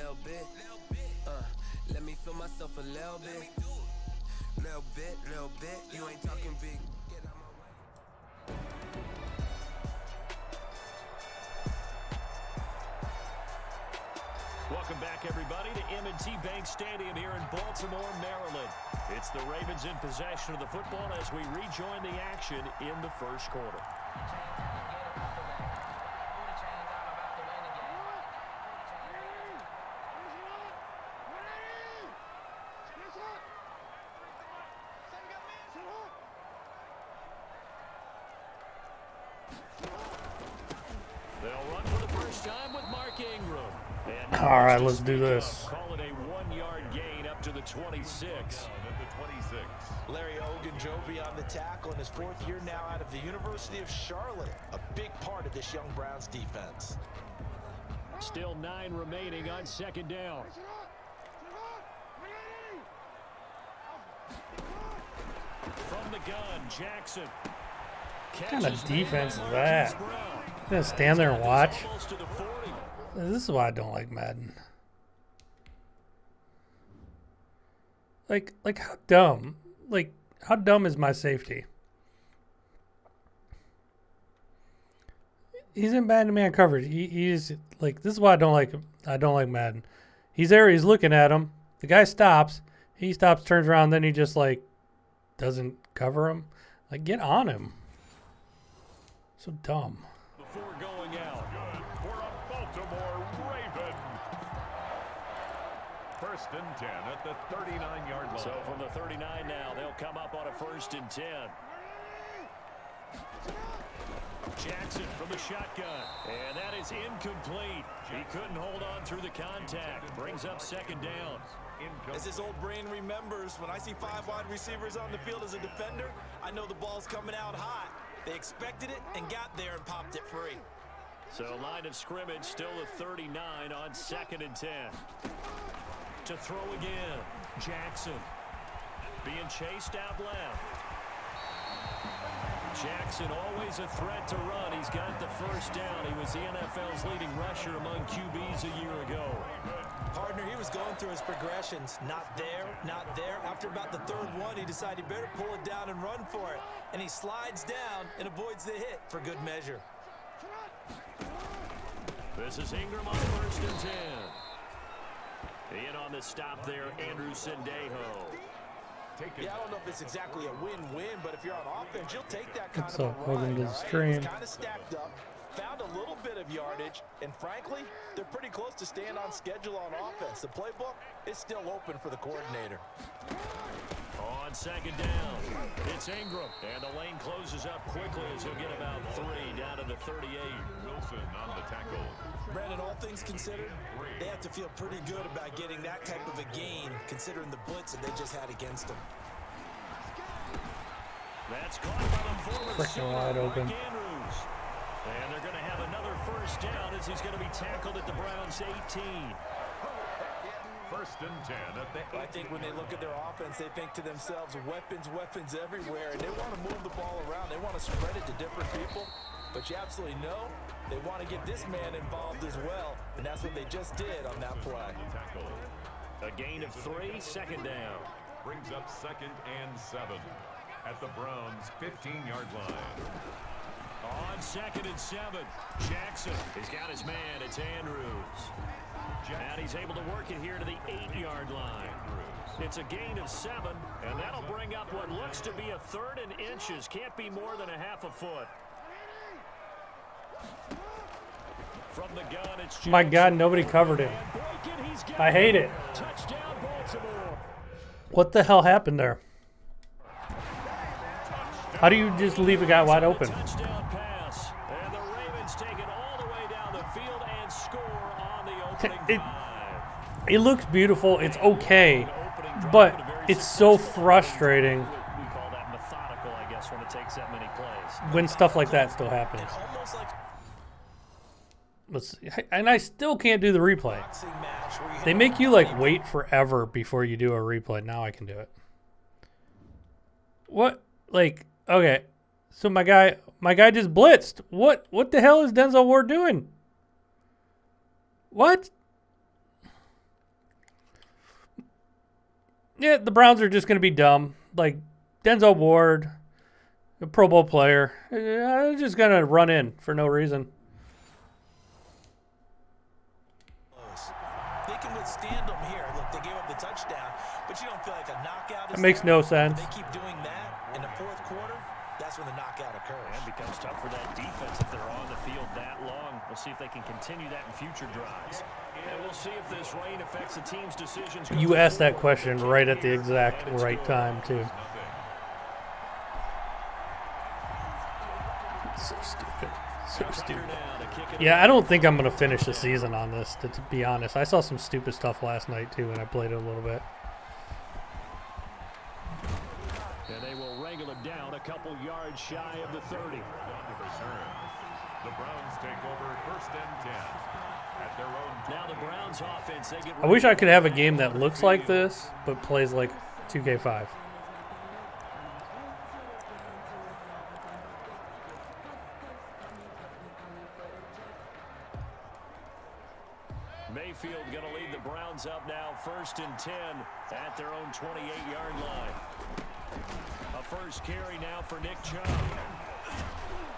little bit. Let me feel myself a little bit. Little bit. You ain't talking big. Get out my way. Welcome back, everybody, to M&T Bank Stadium here in Baltimore, Maryland. It's the Ravens in possession of the football as we rejoin the action in the first quarter. They'll run for the first time with Mark Ingram. All right, let's do this. Call it a 1-yard gain up to the 26. Larry Ogunjobi on the tackle in his 4th year now out of the University of Charlotte. A big part of this young Browns defense. Still 9 remaining on 2nd down. From the gun, Jackson. What kind of defense is that? You gonna stand there and watch? This is why I don't like Madden. Like how dumb? Like, how dumb is my safety? He's in man-to-man coverage. He's like, this is why I don't like him. I don't like Madden. He's there. He's looking at him. The guy stops. He stops, turns around, then he just like doesn't cover him. Like, get on him. So dumb. Before going out, for a Baltimore Raven. 1st and 10 at the 39-yard line. So from the 39 now, they'll come up on a 1st and 10. Jackson from the shotgun, and that is incomplete. He couldn't hold on through the contact. Brings up 2nd down. As his old brain remembers, when I see 5 wide receivers on the field as a defender, I know the ball's coming out hot. They expected it and got there and popped it free. So line of scrimmage still a 39 on 2nd and 10. To throw again, Jackson being chased out left. Jackson always a threat to run. He's got the 1st down. He was the NFL's leading rusher among QBs a year ago. Partner, he was going through his progressions. Not there, not there. After about the 3rd one, he decided he better pull it down and run for it. And he slides down and avoids the hit for good measure. This is Ingram on 1st and 10. In on the stop there, Andrew Sendejo. Yeah, I don't know if it's exactly a win-win, but if you're on offense, you'll take that kind What's of up? a run. Welcome to the Right? stream. It's kind of stacked up, found a little bit of yardage, and frankly, they're pretty close to staying on schedule on offense. The playbook is still open for the coordinator. On 2nd down, it's Ingram, and the lane closes up quickly as he'll get about 3 down to the 38. Wilson on the tackle. Brandon, all things considered, they have to feel pretty good about getting that type of a gain, considering the blitz that they just had against them. That's caught by the forward Freaking wide open. Mike Andrews. And they're going to have another 1st down as he's going to be tackled at the Browns' 18. 1st and 10 at the 18. I think when they look at their offense, they think to themselves, weapons everywhere, and they want to move the ball around. They want to spread it to different people, but you absolutely know they want to get this man involved as well, and that's what they just did on that play. A gain of 3, 2nd down. Brings up 2nd and 7 at the Browns' 15-yard line. On 2nd and 7, Jackson has got his man. It's Andrews. And he's able to work it here to the 8-yard line. It's a gain of 7, and that'll bring up what looks to be a 3rd and inches. Can't be more than a half a foot. From the gun, it's Jackson. My God, nobody covered him. I hate it. Touchdown, Baltimore. What the hell happened there? How do you just leave a guy wide open? Touchdown pass. And the Ravens take it all the way down the field and score on the opening drive. It looks beautiful. It's okay. But it's so frustrating We call that methodical, I guess, when it takes that many plays. when stuff like that still happens. Almost like Let's see. And I still can't do the replay. a boxing match where you They make you like wait forever before you do a replay. Now I can do it. What? Like, okay. So my guy just blitzed. What the hell is Denzel Ward doing? What? Yeah, the Browns are just going to be dumb. Like Denzel Ward, a Pro Bowl player, just going to run in for no reason. They can withstand them here. Look, they gave up the touchdown, but you don't feel like a knockout is That makes no sense. They keep doing that in the fourth quarter. That's when the knockout occurs. And it becomes tough for that defense if they're on the field that long. We'll see if they can continue that in future drives. And we'll see if this rain affects the team's decisions. You asked that question right at the exact right time, too. So stupid. So stupid. Yeah, I don't think I'm going to finish the season on this, to be honest. I saw some stupid stuff last night, too, and I played it a little bit. And they will wrangle him down a couple yards shy of the 30. The Browns take over 1st and 10 at their own. Now the Browns offense, they get. I wish I could have a game that looks like this, but plays like 2K5. Mayfield going to lead the Browns up now, 1st and 10 at their own 28-yard line. A first carry now for Nick Chubb.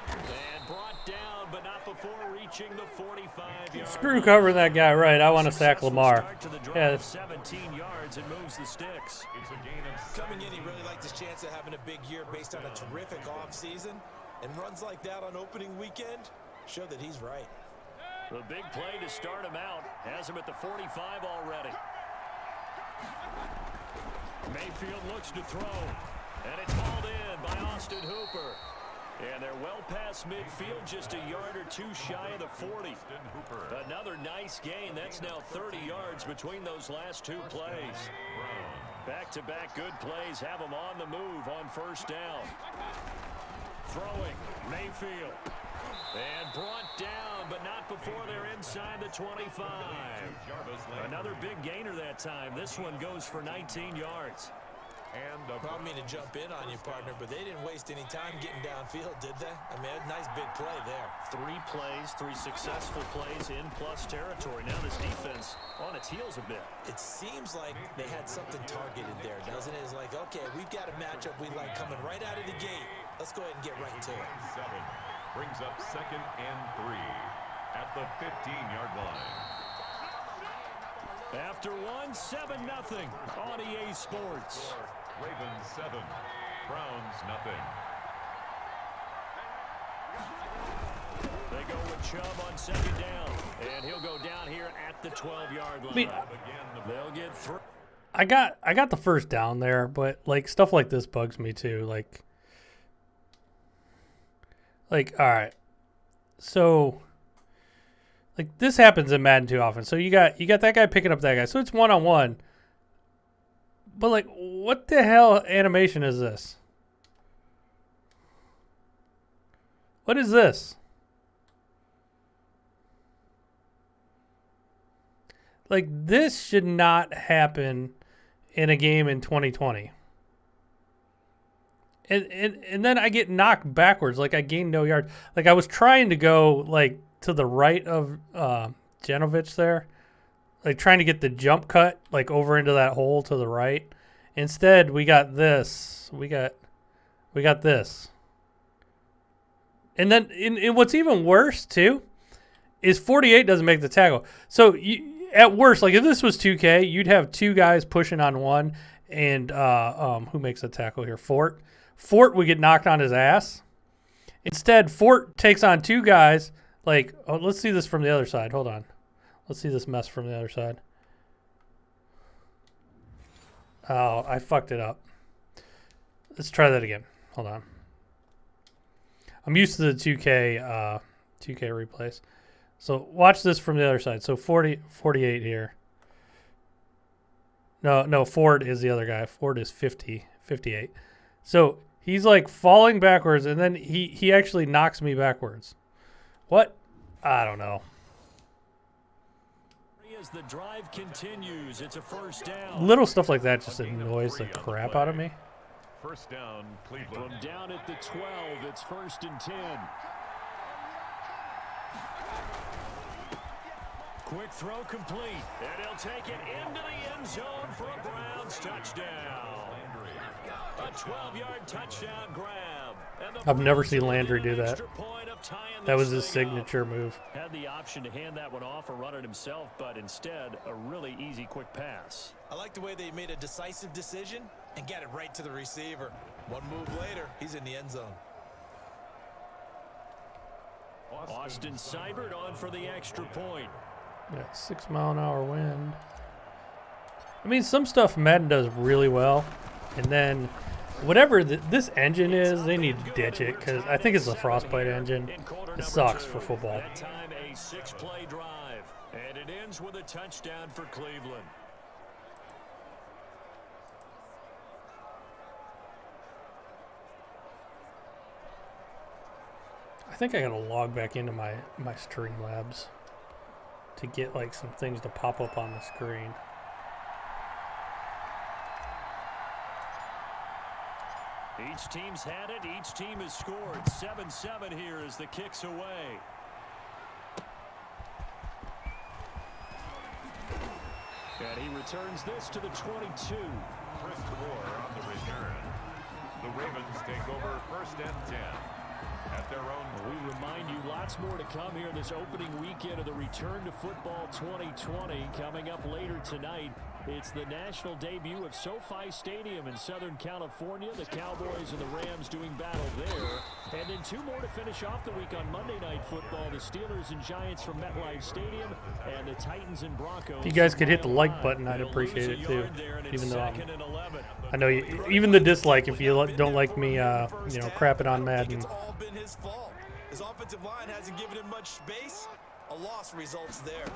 And brought down, but not before reaching the 45-yard. Screw covering that guy right. I want to sack Lamar. Yeah. 17 yards and moves the sticks. It's a gain of Coming in, he really liked his chance of having a big year based on a terrific offseason. And runs like that on opening weekend show that he's right. The big play to start him out has him at the 45 already. Mayfield looks to throw, and it's hauled in by Austin Hooper. And they're well past midfield, just a yard or two shy of the 40. Another nice gain. That's now 30 yards between those last two plays. Back-to-back good plays have them on the move on 1st down. Throwing, Mayfield. And brought down, but not before they're inside the 25. Another big gainer that time. This one goes for 19 yards. And I don't mean to jump in on you, partner, but they didn't waste any time getting downfield, did they? I mean, a nice big play there. 3 plays, 3 successful plays in plus territory. Now this defense on its heels a bit. It seems like they had something targeted there, doesn't it? It's like, okay, we've got a matchup we like coming right out of the gate. Let's go ahead and get right to it. 7 brings up 2nd and 3 at the 15-yard line. After 1, 7-0 on EA Sports. Ravens 7, Browns nothing. They go with Chubb on 2nd down, and he'll go down here at the 12-yard line. They'll get through. I got the 1st down there, but like stuff like this bugs me too. Like all right, so like this happens in Madden too often. So you got that guy picking up that guy, so it's 1-on-1. But like, what the hell animation is this? What is this? Like, this should not happen in a game in 2020. And then I get knocked backwards. Like, I gain no yard. Like, I was trying to go, like, to the right of Genovich there. Like, trying to get the jump cut, like, over into that hole to the right. Instead, we got this. We got this. And then, and what's even worse, too, is 48 doesn't make the tackle. So, at worst, like, if this was 2K, you'd have 2 guys pushing on one. And who makes the tackle here? Fort. Fort would get knocked on his ass. Instead, Fort takes on 2 guys. Like, oh, let's see this from the other side. Hold on. Let's see this mess from the other side. Oh, I fucked it up. Let's try that again. Hold on. I'm used to the 2K replays. So watch this from the other side. So 48 here. No, Ford is the other guy. Ford is 58. So he's like falling backwards, and then he actually knocks me backwards. What? I don't know. As the drive continues, it's a 1st down. Little stuff like that just annoys the crap out of me. 1st down, Cleveland. From down at the 12, it's 1st and 10. Quick throw complete. And he'll take it into the end zone for a Browns touchdown. A 12-yard touchdown grab. I've never seen Landry do that. That was his signature move. Had the option to hand that one off or run it himself, but instead, a really easy quick pass. I like the way they made a decisive decision and got it right to the receiver. One move later, he's in the end zone. Austin Seibert on for the extra point. Yeah, 6-mile-an-hour wind. I mean, some stuff Madden does really well, and then whatever this engine is, they need to ditch it because I think it's a frostbite engine. It sucks for football. That time a 6-play drive, and it ends with a touchdown for Cleveland. I think I gotta log back into my Streamlabs to get like some things to pop up on the screen. Each team's had it. Each team has scored. 7-7 here as the kick's away. And he returns this to the 22. Chris Moore on the return. The Ravens take over 1st and 10 at their own. We remind you lots more to come here this opening weekend of the Return to Football 2020. Coming up later tonight, it's the national debut of SoFi Stadium in Southern California. The Cowboys and the Rams doing battle there. And then 2 more to finish off the week on Monday Night Football. The Steelers and Giants from MetLife Stadium and the Titans and Broncos. If you guys could hit the like button, I'd appreciate it too. Even though I know even the dislike if you don't like me, crapping on Madden. It's all been his fault. His offensive line hasn't given him much space. A loss results there.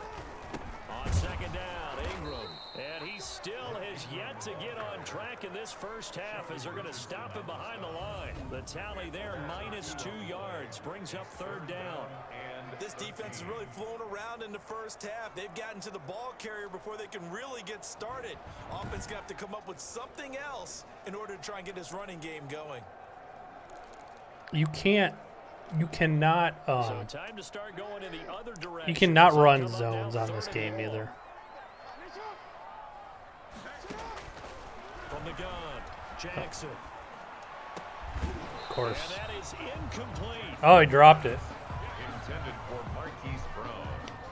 On 2nd down, Ingram. And he still has yet to get on track in this first half as they're going to stop him behind the line. The tally there, -2 yards, brings up 3rd down. And this defense has really flown around in the first half. They've gotten to the ball carrier before they can really get started. Offense going to have to come up with something else in order to try and get this running game going. You cannot So time to start going in the other direction. you cannot run zones on this game either. From the gun, Jackson. Of course. And that is incomplete. Oh, he dropped it. Intended for Marquise Brown.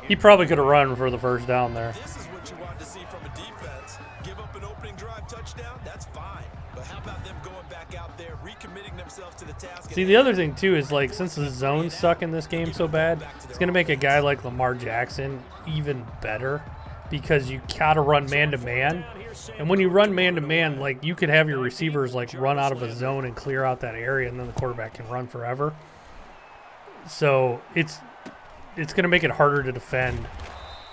He probably could have run for the first down there. This is what you want to see from a defense. Give up an opening drive touchdown, that's fine. But how about them going back out there, recommitting themselves to the task? See, the other thing, too, is, like, since the zones suck in this game so bad, it's going to make a guy like Lamar Jackson even better because you got to run man-to-man. And when you run man-to-man, like, you could have your receivers, like, run out of a zone and clear out that area, and then the quarterback can run forever. So it's going to make it harder to defend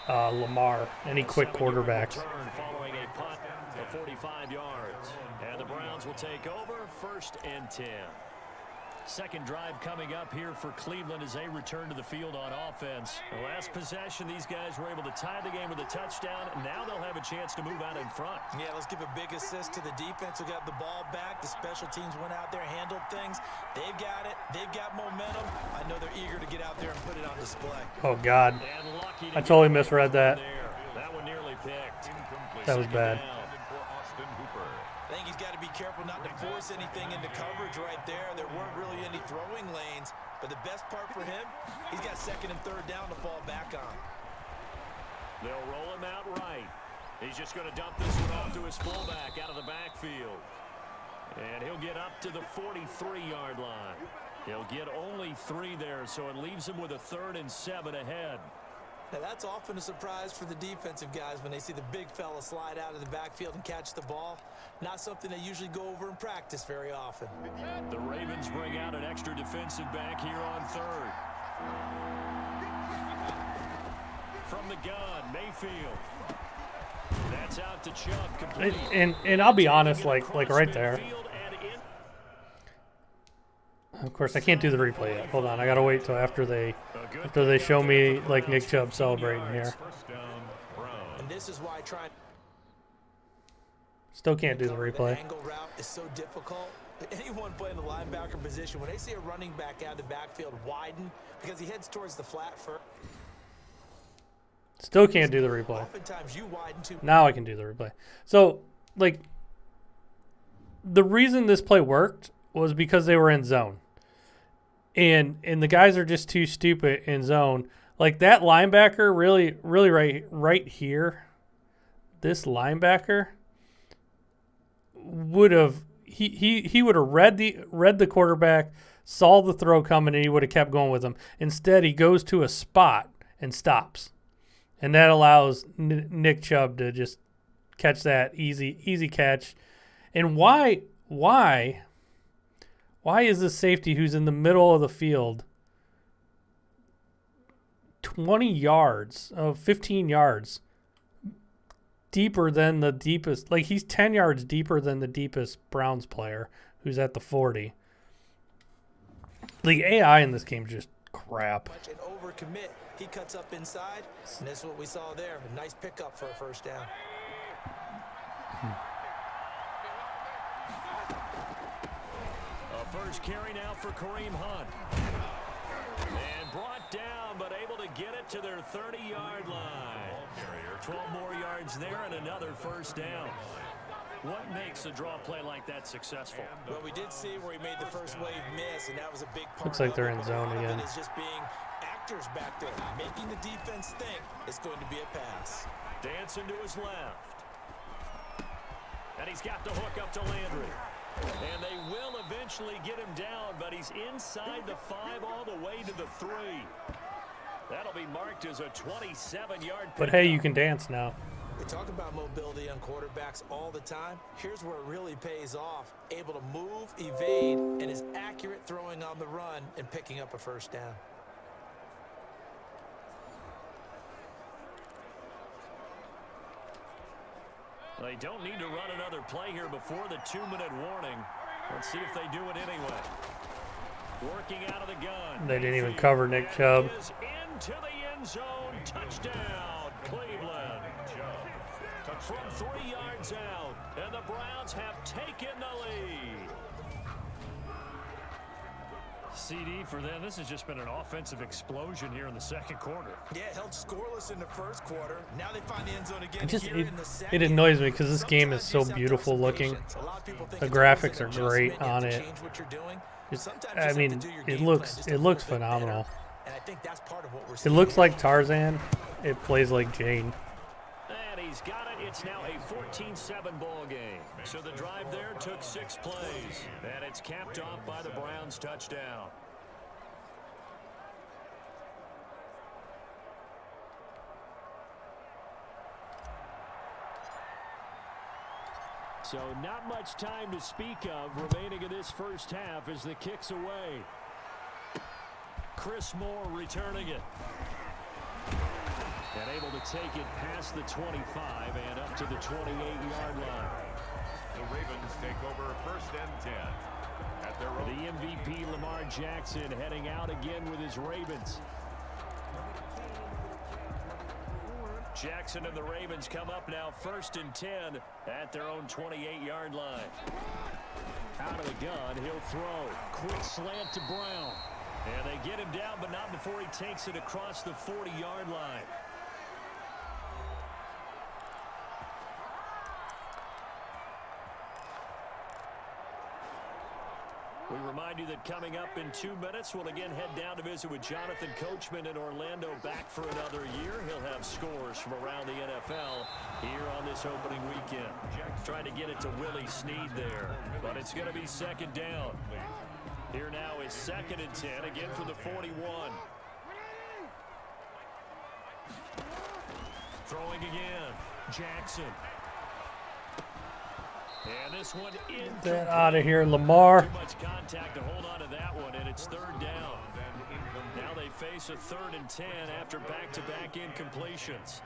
Lamar, any quick quarterbacks. Following a punt of 45 yards. And the Browns will take over 1st and 10. Second drive coming up here for Cleveland as they return to the field on offense. The last possession, these guys were able to tie the game with a touchdown. Now they'll have a chance to move out in front. Yeah, let's give a big assist to the defense who got the ball back. The special teams went out there, handled things. They've got it. They've got momentum. I know they're eager to get out there and put it on display. Oh, God. And lucky to I totally get misread that. That one nearly picked. That was bad. I think he's got to be careful not to force anything into coverage right there. There weren't really any throwing lanes. But the best part for him, he's got 2nd and 3rd down to fall back on. They'll roll him out right. He's just going to dump this one off to his fullback out of the backfield. And he'll get up to the 43-yard line. He'll get only 3 there, so it leaves him with a 3rd and 7 ahead. Now, that's often a surprise for the defensive guys when they see the big fella slide out of the backfield and catch the ball. Not something they usually go over in practice very often. The Ravens bring out an extra defensive back here on 3rd. From the gun, Mayfield. That's out to Chubb, complete. And I'll be honest, like right there. Of course, I can't do the replay yet. Hold on, I gotta wait till after they show me like Nick Chubb celebrating here. And this is why I try. Still can't do the replay. The angle route is so difficult. Anyone playing the linebacker position, when they see a running back out of the backfield widen because he heads towards the flat first. Still can't do the replay. Oftentimes you widen too. Now I can do the replay. So, like, the reason this play worked was because they were in zone. And the guys are just too stupid in zone. Like, that linebacker really right here, this linebacker would have he would have read the quarterback, saw the throw coming, and he would have kept going with him. Instead, he goes to a spot and stops. And that allows Nick Chubb to just catch that easy catch. And why is this safety who's in the middle of the field 20 yards, 15 yards deeper than the deepest? Like, he's 10 yards deeper than the deepest Browns player who's at the 40. The AI in this game is just crap. And overcommit. He cuts up inside, and that's what we saw there. A nice pickup for a first down. A first carry now for Kareem Hunt. And brought down, but able to get it to their 30-yard line. 12 more yards there and another first down. What makes a draw play like that successful? Well, we did see where he made the first wave miss, and that was a big part. Looks like they're in zone again. It is just being actors back there, making the defense think it's going to be a pass. Dancing to his left. And he's got the hook up to Landry. And they will eventually get him down, but he's inside the 5 all the way to the 3. That'll be marked as a 27-yard pick. But hey, you can dance now. We talk about mobility on quarterbacks all the time. Here's where it really pays off. Able to move, evade, and is accurate throwing on the run and picking up a first down. They don't need to run another play here before the 2-minute warning. Let's see if they do it anyway. Working out of the gun. They didn't even cover Nick Chubb. Into the end zone. Touchdown, Cleveland. From 3 yards out, and the Browns have taken the lead. CD for them. This has just been an offensive explosion here in the second quarter. Yeah, held scoreless in the first quarter. Now they find the end zone again. It annoys me because this game is so beautiful looking. The graphics are great on it. I mean, it looks phenomenal. And I think that's part of what we're It seeing. looks like Tarzan. It plays like Jane. And he's got it. It's now a 14-7 ball game. So the drive there took 6 plays. And it's capped off by the Browns touchdown. So not much time to speak of remaining in this first half as the kick's away. Chris Moore returning it. And able to take it past the 25 and up to the 28-yard line. The Ravens take over 1st and 10. At their own. The MVP Lamar Jackson heading out again with his Ravens. Jackson and the Ravens come up now 1st and 10 at their own 28-yard line. Out of the gun, he'll throw. Quick slant to Brown. And they get him down, but not before he takes it across the 40-yard line. We remind you that coming up in 2 minutes, we'll again head down to visit with Jonathan Coachman in Orlando, back for another year. He'll have scores from around the NFL here on this opening weekend. Trying to get it to Willie Snead there, but it's going to be 2nd down. Here now is 2nd and 10, again for the 41. Throwing again, Jackson. And this one in. Get that out of here, Lamar. Too much contact to hold on to that one, and it's 3rd down. Now they face a 3rd and 10 after back-to-back incompletions.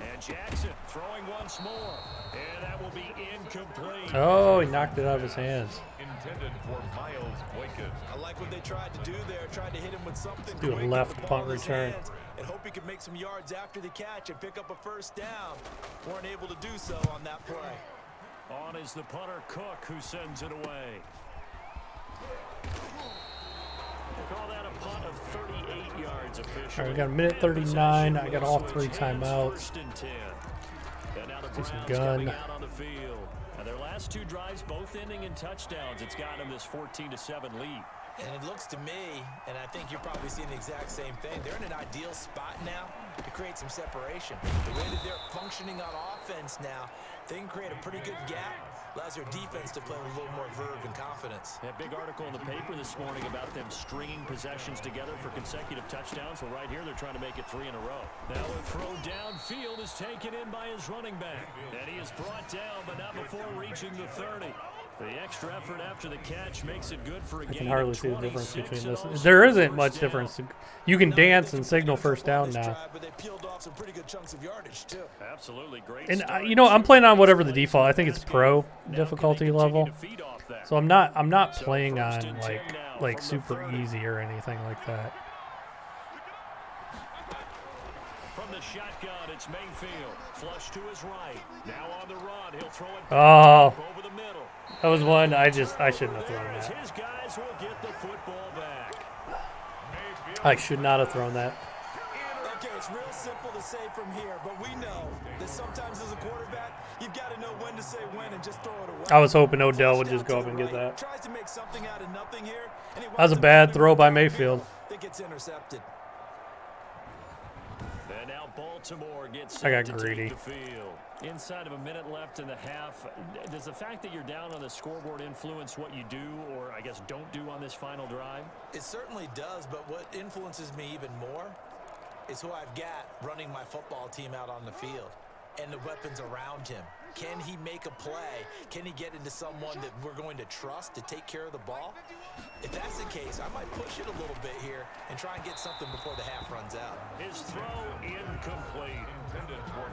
And Jackson throwing once more, and that will be incomplete. Oh, he knocked it out of his hands. Intended for Miles Boykin. I like what they tried to do there. Tried to hit him with something. Do a quick, left with the ball punt in his return. hands, and hope he could make some yards after the catch and pick up a first down. Weren't able to do so on that play. On is the punter Cook, who sends it away. We'll call that a punt of 38 yards officially. All right, we got a minute 39. I got all 3 timeouts. First and 10. And now the Do some Browns coming gun. out on the field. And their last 2 drives both ending in touchdowns. It's gotten them this 14-7 lead. And it looks to me, and I think you're probably seeing the exact same thing, they're in an ideal spot now to create some separation. The way that they're functioning on offense now, they can create a pretty good gap, allows their defense to play with a little more verve and confidence. That big article in the paper this morning about them stringing possessions together for consecutive touchdowns. Well, right here, they're trying to make it 3 in a row. Now a throw downfield is taken in by his running back. And he is brought down, but not before reaching the 30. The extra effort after the catch makes it good for a I game. can hardly see the difference between this. There isn't much difference. You can dance and signal first down now. But they peeled off some pretty good chunks of yardage, too. Absolutely great. And you know, I'm playing on whatever the default. I think it's pro difficulty level. So I'm not playing on like super easy or anything like that. From the shotgun, it's Mayfield. Flush to his right. Now on the run, he'll throw it Oh, over the middle. that was one I shouldn't have thrown There is that. his guys will get the football back. I should not have thrown that. Okay, it's real simple to say from here, but we know that sometimes as a quarterback, you've got to know when to say when and just throw it away. I was hoping Odell would just go up and get that. Tries to make something out of nothing here, and he That was a winds up bad getting throw by downfield. Mayfield. I think it's intercepted. And now Baltimore gets I got set to greedy. take the field. Inside of a minute left in the half, does the fact that you're down on the scoreboard influence what you do, or I guess don't do on this final drive? It certainly does, but what influences me even more is who I've got running my football team out on the field and the weapons around him. Can he make a play? Can he get into someone that we're going to trust to take care of the ball? If that's the case, I might push it a little bit here and try and get something before the half runs out. His throw incomplete.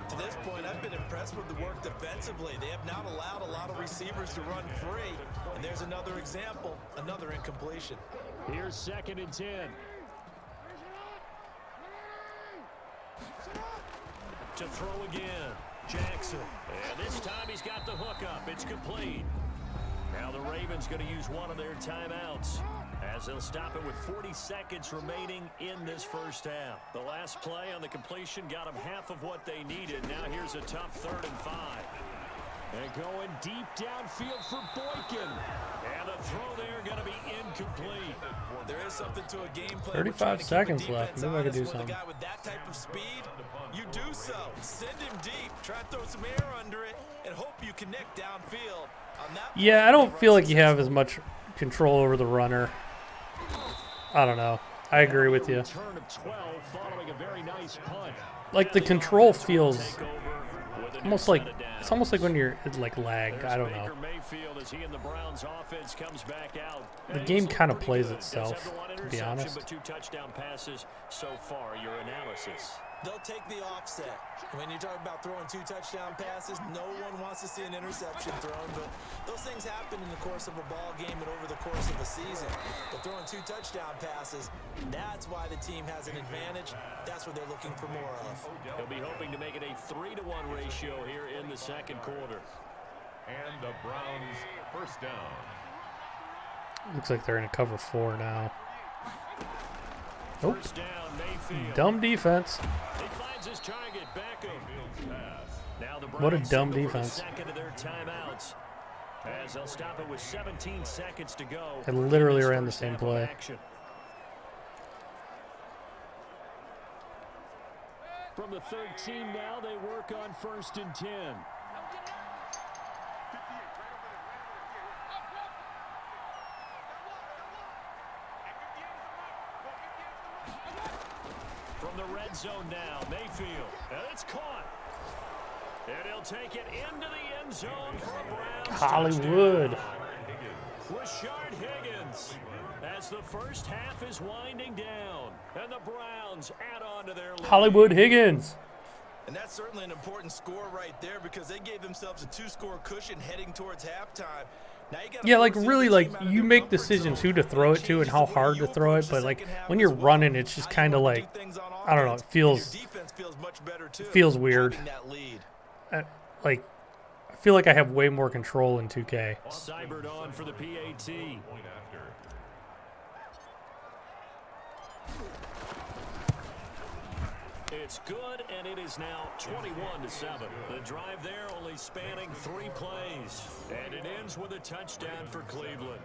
To this point, I've been impressed with the work defensively. They have not allowed a lot of receivers to run free. And there's another example, another incompletion. Here's 2nd and 10. To throw again, Jackson. And this time he's got the hook up. It's complete. Now the Ravens going to use one of their timeouts as they'll stop it with 40 seconds remaining in this first half. The last play on the completion got them half of what they needed. Now here's a tough 3rd and 5. And going deep downfield for Boykin. And the throw there going to be incomplete. There is something to a game plan. 35 seconds left. Maybe I could do With a something. guy with that type of speed, you do so. Send him deep. Try to throw some air under it and hope you connect downfield. On that Yeah, I don't feel like you have as much control over the runner. I don't know. I agree with you. Turn of 12 following a very nice punt. Like the control feels Take over with a almost new like set of downs. it's almost like when you're like lag. I don't know. Baker Mayfield as he and the Browns offense comes back out. The And game he's kind of pretty plays good. itself, Does have the one to be interception, honest. But 2 touchdown passes so far. Your analysis. they'll take the offset. When you talk about throwing 2 touchdown passes, no one wants to see an interception thrown, but those things happen in the course of a ball game and over the course of a season. But throwing 2 touchdown passes, that's why the team has an advantage. That's what they're looking for more of. He'll be hoping to make it a 3-to-1 ratio here in the second quarter. And the Browns first down. Looks like they're in a cover 4 now. Nope. First down, Mayfield. Dumb defense. He finds his target, Beckham. Now the What a Browns dumb signal for the defense. second of their timeouts, as they'll stop it with 17 seconds to go. I literally in this ran the first same half of play. action. From the 13 now, they work on 1st and 10. From the red zone now, Mayfield. And it's caught. And he'll take it into the end zone for a Browns Hollywood. touchdown. Rashard Higgins, as the first half is winding down, and the Browns add on to their lead. Hollywood Higgins. And that's certainly an important score right there because they gave themselves a 2-score cushion heading towards halftime. Now you gotta Yeah, like force really, the like team out of you their make comfort decisions zone. who to throw it to and how Changes the way hard to you throw it, approach but the like second half when as you're well. running, it's just How you kind of want to like do things on I don't know. offense, It and your feels defense feels much better too, feels weird. holding that lead. Like I feel like I have way more control in 2K. Cybert on for the PAT. Point after. It's good, and it is now 21-7. The drive there only spanning 3 plays, and it ends with a touchdown for Cleveland.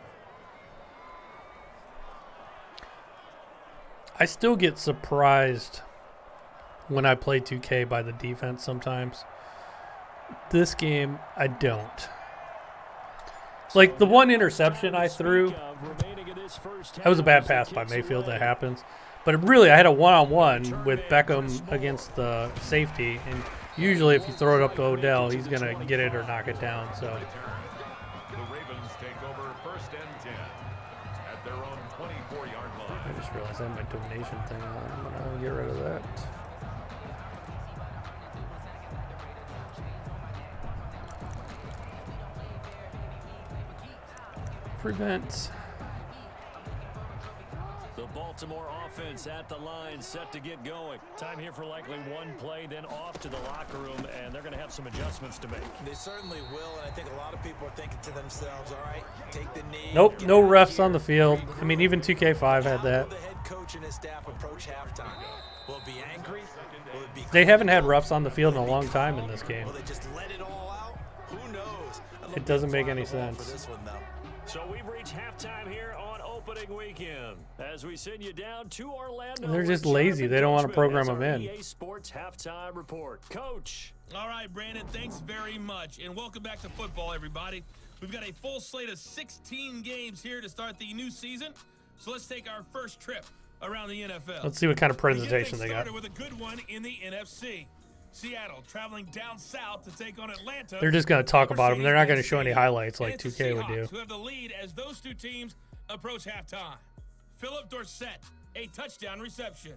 I still get surprised when I play 2K by the defense sometimes. This game, I don't. Like, the one interception I threw, that was a bad pass by Mayfield, that happens. But really, I had a one-on-one with Beckham against the safety, and usually if you throw it up to Odell, he's going to get it or knock it down. So The Ravens take over first and 10 at their own 24-yard line. I just realized I have my donation thing on. I'm going to get rid of that. Prevent. The Baltimore offense at the line, set to get going. Time here for likely one play, then off to the locker room, and they're going to have some adjustments to make. They certainly will, and I think a lot of people are thinking to themselves, all right, take the knee. Nope, no refs on the field. I mean, even 2K5 had that. How will the head coach and his staff approach halftime? Will it be angry? Will it be They haven't had refs on the field in a long time in this game. Will they just let it all out? Who knows? It doesn't make any For sense. this one, though. So we've reached halftime here on opening weekend as we send you down to Orlando. They're just with lazy. Jonathan They don't want to Coachman program as them our in. EA Sports halftime report. Coach. All right, Brandon, thanks very much. And welcome back to football, everybody. We've got a full slate of 16 games here to start the new season. So let's take our first trip around the NFL. Let's see what kind of We get presentation things they got. started with a good one in the NFC. Seattle traveling down south to take on Atlanta. They're just going to talk about them. They're not going to show any Mercedes-Benz highlights Stadium. like And it's the 2K would do. Seahawks who have the lead as those two teams approach halftime. Philip Dorsett, a touchdown reception.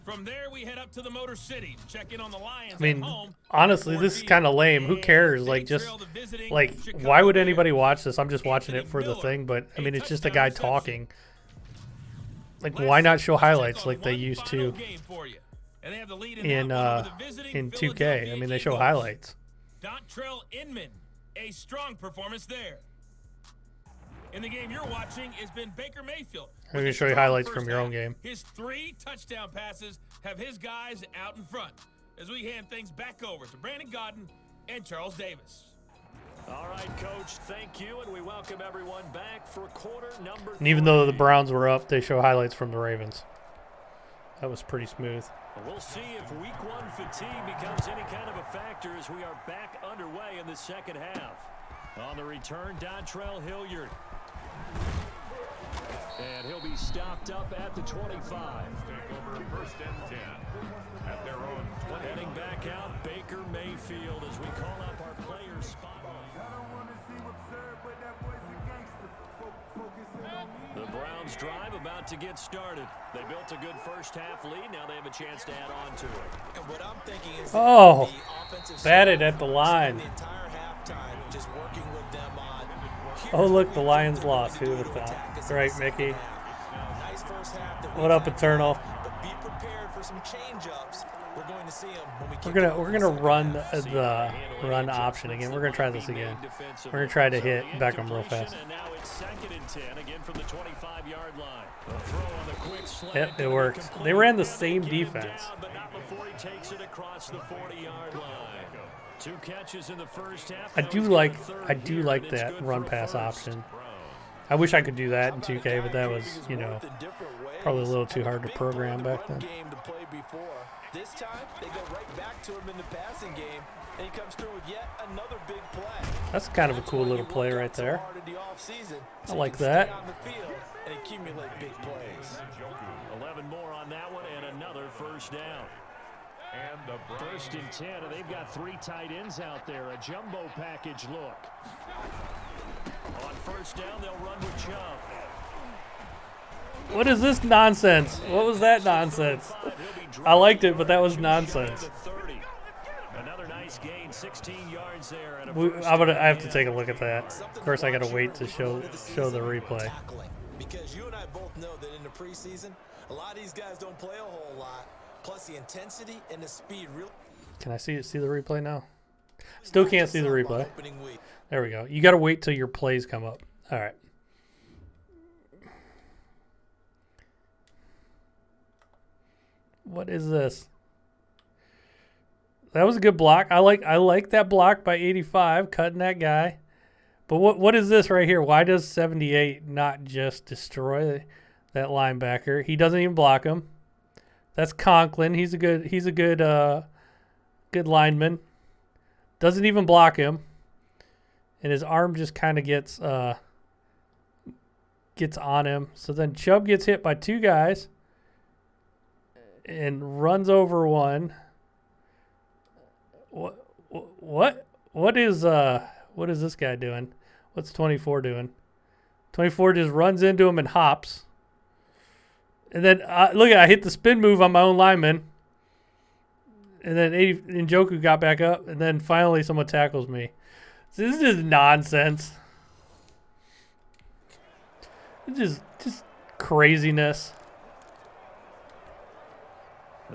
From there, we head up to the Motor City to check in on the Lions I mean, at home. honestly, this is kind of lame. Who cares? Like, just, like, why would anybody watch this? I'm just watching it for the thing, but, I mean, it's just a guy talking. Like, why not show highlights like they used to in 2K? I mean, they show highlights. Dontrell Inman, a strong performance there. In the game you're watching has been Baker Mayfield. I'm going to show you highlights from your own game. His 3 touchdown passes have his guys out in front as we hand things back over to Brandon Godden and Charles Davis. All right, Coach, thank you, and we welcome everyone back for quarter number 3. And even though the Browns were up, they show highlights from the Ravens. That was pretty smooth. We'll see if week 1 fatigue becomes any kind of a factor as we are back underway in the second half. On the return, Dontrell Hilliard. And he'll be stopped up at the 25. Take over first and 10 at their own 20. Heading back out, Baker Mayfield as we call up our player spotlight. The Browns drive about to get started. They built a good first half lead. Now they have a chance to add on to it. And what I'm thinking is Oh, the offensive batted side at the line. spent the entire halftime just working with them on. Oh, look, the Lions lost. Who would have thought? Right, Mickey. Nice first half that What up, Eternal? But be prepared for some change-ups. We're going to see them when we We're gonna run the run option again. We're gonna try this again. We're gonna try to hit Beckham real fast. And now it's 2nd and 10 again from the 25-yard line. A throw on the quick slant. Yep, it worked. They ran the same defense. But not before he takes it across the 40-yard line. 2 catches in the first half. I do like that run pass option. I wish I could do that in 2K, but that was, you know, probably a little too hard to program back then. Game to play before. This time, they go right back to him in the passing game, and he comes through with yet another big play. That's kind of a cool little play right there. I like that. On the field and accumulate big plays. 11 more on that one and another first down. And the First and 10, and they've got 3 tight ends out there. A jumbo package look. On first down, they'll run with Chubb. What is this nonsense? What was that nonsense? I liked it, but that was nonsense. Another nice gain, 16 yards there. And I have to take a look at that. Of course, I got to wait to show the replay. Because you and I both know that in the preseason, a lot of these guys don't play a whole lot. Plus the intensity and the speed. Can I see the replay now? Still can't see the replay. There we go. You got to wait till your plays come up. All right. What is this? That was a good block. I like that block by 85, cutting that guy. But what is this right here? Why does 78 not just destroy that linebacker? He doesn't even block him. That's Conklin. He's a good good lineman. Doesn't even block him. And his arm just kind of gets on him. So then Chubb gets hit by two guys and runs over one. What is this guy doing? What's 24 doing? 24 just runs into him and hops. And then look at I hit the spin move on my own lineman. And then Njoku got back up, and then finally someone tackles me. So this is just nonsense. It's just craziness.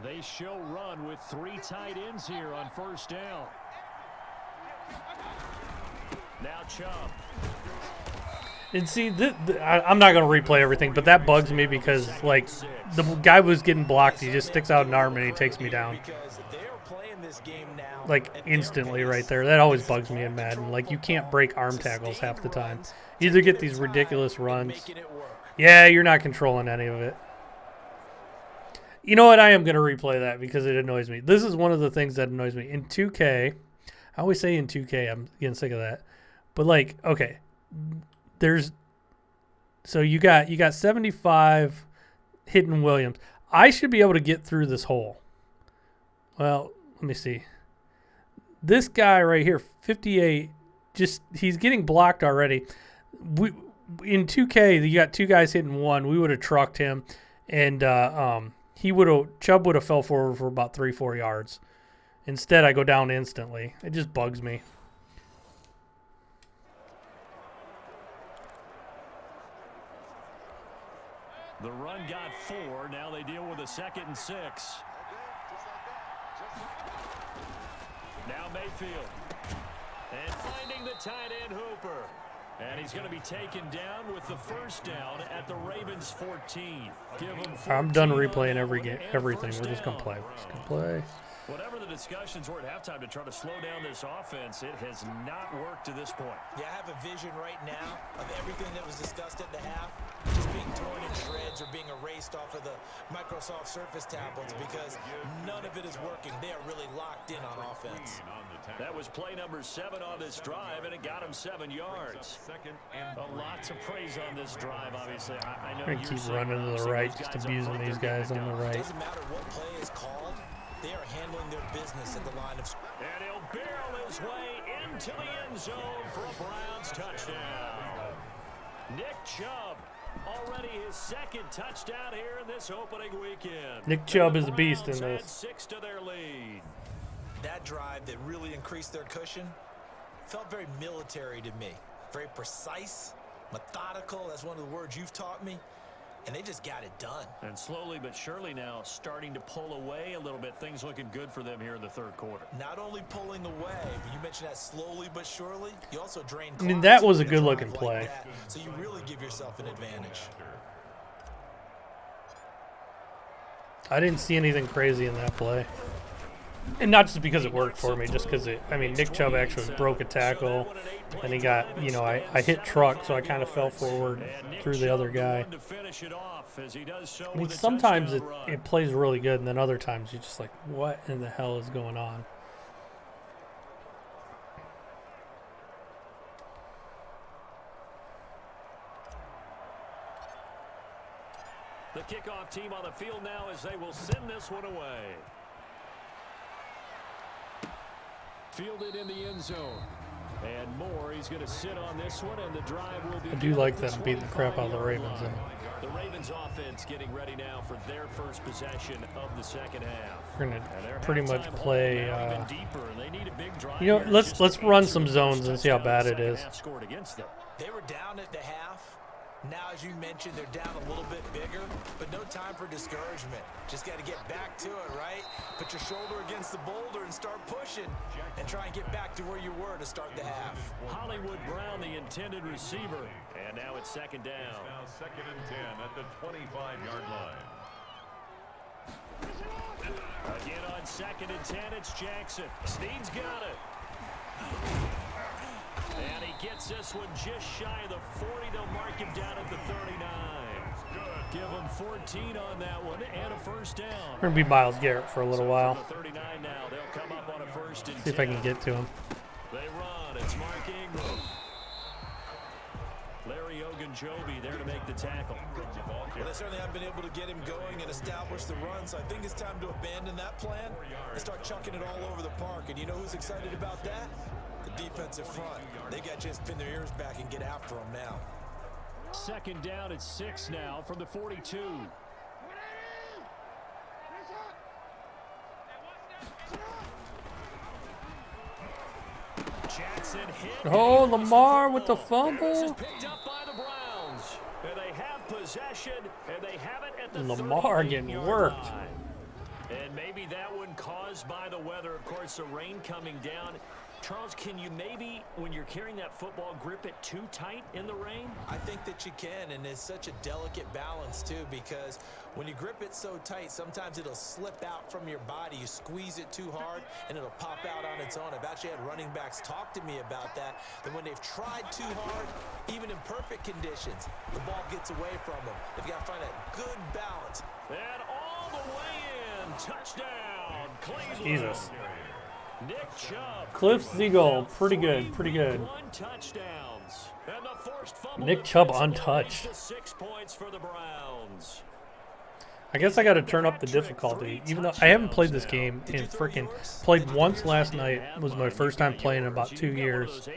They show run with 3 tight ends here on first down. Now Chubb. And see, I'm not going to replay everything, but that bugs me because, like, the guy was getting blocked. He just sticks out an arm and he takes me down. Like, instantly right there. That always bugs me in Madden. Like, you can't break arm tackles half the time. You either get these ridiculous runs. Yeah, you're not controlling any of it. You know what? I am going to replay that because it annoys me. This is one of the things that annoys me. In 2K, I always say in 2K, I'm getting sick of that. But, like, okay, so you got 75 hitting Williams. I should be able to get through this hole. Well, let me see. This guy right here, 58, he's getting blocked already. In 2K, you got 2 guys hitting one. We would have trucked him, and Chubb would have fell forward for about 3-4 yards. Instead, I go down instantly. It just bugs me. The run got 4. Now they deal with a 2nd and 6. Now Mayfield. And finding the tight end Hooper. And he's going to be taken down with the first down at the Ravens 14. Give him 14. I'm done replaying everything. We're just going to play. Whatever the discussions were at halftime to try to slow down this offense, it has not worked to this point. Yeah, I have a vision right now of everything that was discussed at the half just being torn in shreds or being erased off of the Microsoft Surface tablets because none of it is working. They are really locked in on offense. That was play number 7 on this drive, and it got him 7 yards. A lot to praise on this drive, obviously. I know we're going to keep running to the right, just abusing these guys on the right. It doesn't matter what play is called. They are handling their business at the line of scrimmage. And he'll barrel his way into the end zone for a Browns touchdown. Nick Chubb, already his 2nd touchdown here in this opening weekend. Nick Chubb is a beast in this. 6 to their lead. That drive that really increased their cushion felt very military to me. Very precise, methodical. That's one of the words you've taught me. And they just got it done. And slowly but surely now starting to pull away a little bit. Things looking good for them here in the 3rd quarter. Not only pulling away, but you mentioned that slowly but surely. You also drained. I mean, that was a good-looking play. Like so you really give yourself an advantage. I didn't see anything crazy in that play. And not just because it worked for me, just because Nick Chubb actually broke a tackle, and he got, I hit truck, so I kind of fell forward through the other guy. I mean, sometimes it plays really good, and then other times you're just like, what in the hell is going on? The kickoff team on the field now as they will send this one away. Fielded in the end zone. And more, he's going to sit on this one, and the drive will be. I do like them beating the crap out of the Ravens. The Ravens offense getting ready now for their first possession of the 2nd half. We're going to pretty much play. Deeper. Let's run some zones and see how bad it is. They were down at the half. Now, as you mentioned, they're down a little bit bigger, but no time for discouragement. Just got to get back to it, right? Put your shoulder against the boulder and start pushing and try and get back to where you were to start the half. Hollywood Brown, the intended receiver. And now it's 2nd down. Now 2nd and 10 at the 25-yard line. Again on 2nd and 10, it's Jackson. Snead's got it. And he gets this one just shy of the 40. They'll mark him down at the 39. Give him 14 on that one and a first down. We're going to be Myles Garrett for a little while. The 39 now. They'll come up on a 1st and 10. See if I can get to him. They run. It's Mark Ingram. Larry Ogunjobi there to make the tackle. Well, they certainly haven't been able to get him going and establish the run, so I think it's time to abandon that plan and start chucking it all over the park. And you know who's excited about that? The defensive front. They got to just pin their ears back and get after him now. 2nd down at 6 now from the 42. Jackson hit. Oh, Lamar with the fumble. This is picked up by the Browns. And they have possession, and they have it at the Lamar getting worked. line. And maybe that one caused by the weather. Of course, the rain coming down. Charles, can you maybe, when you're carrying that football, grip it too tight in the rain? I think that you can, and it's such a delicate balance, too, because when you grip it so tight, sometimes it'll slip out from your body. You squeeze it too hard, and it'll pop out on its own. I've actually had running backs talk to me about that when they've tried too hard, even in perfect conditions, the ball gets away from them. They've got to find a good balance. And all the way in. Touchdown, Cleveland. Jesus. Nick Chubb. Cliff Siegel, pretty good, pretty good. 1 touchdowns. And the forced fumble Nick Chubb defense untouched. leads to 6 points for the Browns. I guess I got to turn up the difficulty, even though I haven't played this game in freaking played once last night. It was my first time playing in about 2 years.